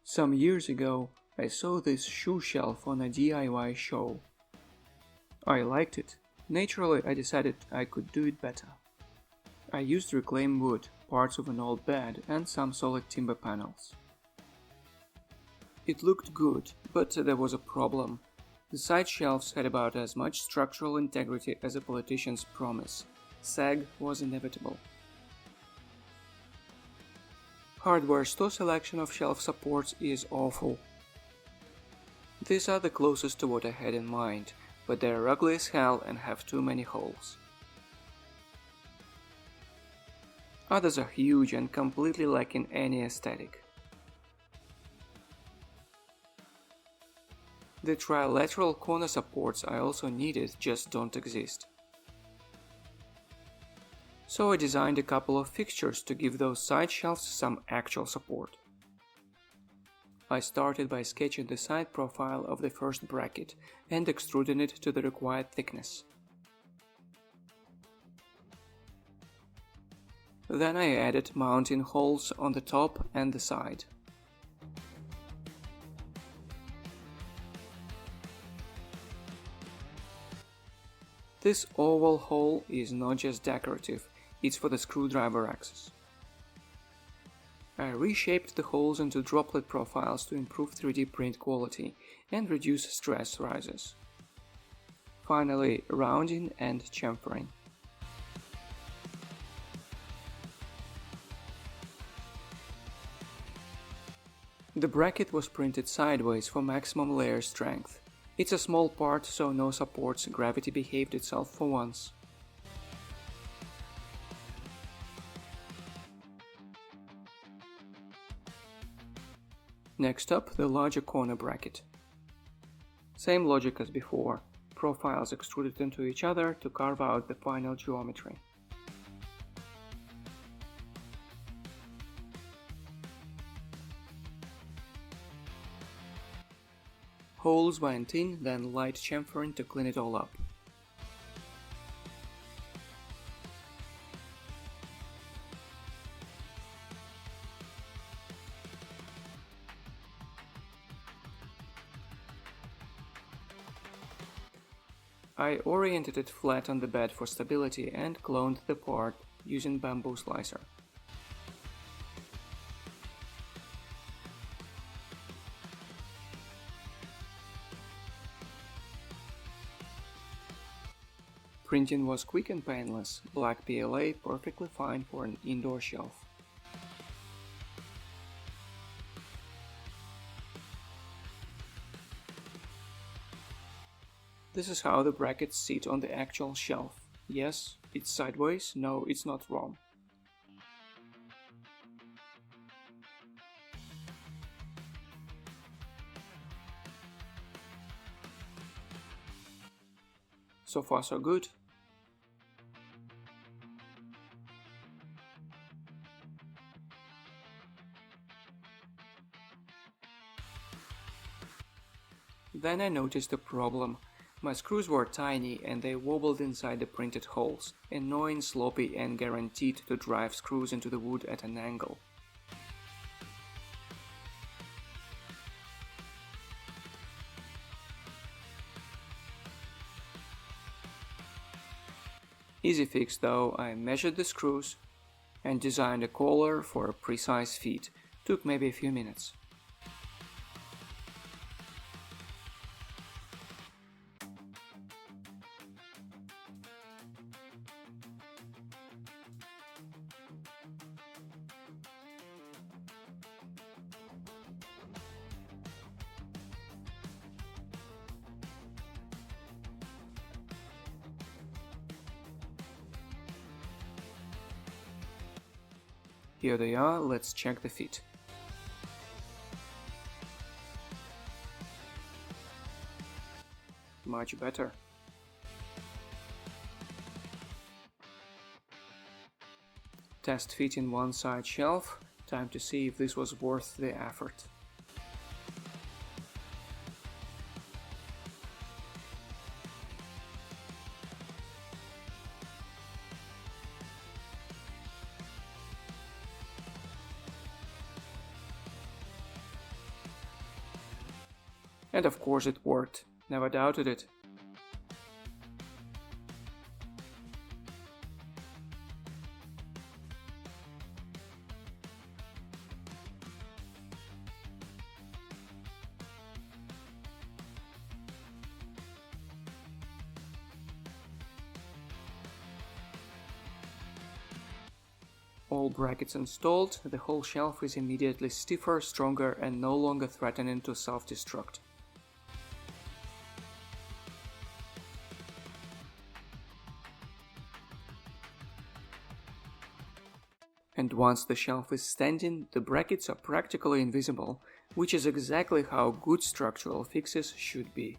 Some years ago, I saw this shoe shelf on a DIY show. I liked it. Naturally, I decided I could do it better. I used reclaimed wood, parts of an old bed, and some solid timber panels. It looked good, but there was a problem. The side shelves had about as much structural integrity as a politician's promise. Sag was inevitable. Hardware store selection of shelf supports is awful. These are the closest to what I had in mind, but they are ugly as hell and have too many holes. Others are huge and completely lacking any aesthetic. The trilateral corner supports I also needed just don't exist. So I designed a couple of fixtures to give those side shelves some actual support. I started by sketching the side profile of the first bracket and extruding it to the required thickness. Then I added mounting holes on the top and the side. This oval hole is not just decorative, it's for the screwdriver axis. I reshaped the holes into droplet profiles to improve 3D print quality and reduce stress rises. Finally, rounding and chamfering. The bracket was printed sideways for maximum layer strength. It's a small part, so no supports, gravity behaved itself for once. Next up, the larger corner bracket. Same logic as before, profiles extruded into each other to carve out the final geometry. Holes went in, then light chamfering to clean it all up. I oriented it flat on the bed for stability and cloned the part using bamboo slicer. Printing was quick and painless, black PLA perfectly fine for an indoor shelf. This is how the brackets sit on the actual shelf. Yes, it's sideways, no, it's not wrong. So far so good. Then I noticed a problem. My screws were tiny and they wobbled inside the printed holes, annoying, sloppy and guaranteed to drive screws into the wood at an angle. Easy fix though, I measured the screws and designed a collar for a precise fit. Took maybe a few minutes. Here they are, let's check the fit. Much better. Test fit in one side shelf, time to see if this was worth the effort. And of course it worked, never doubted it. All brackets installed, the whole shelf is immediately stiffer, stronger, and no longer threatening to self-destruct. And once the shelf is standing, the brackets are practically invisible, which is exactly how good structural fixes should be.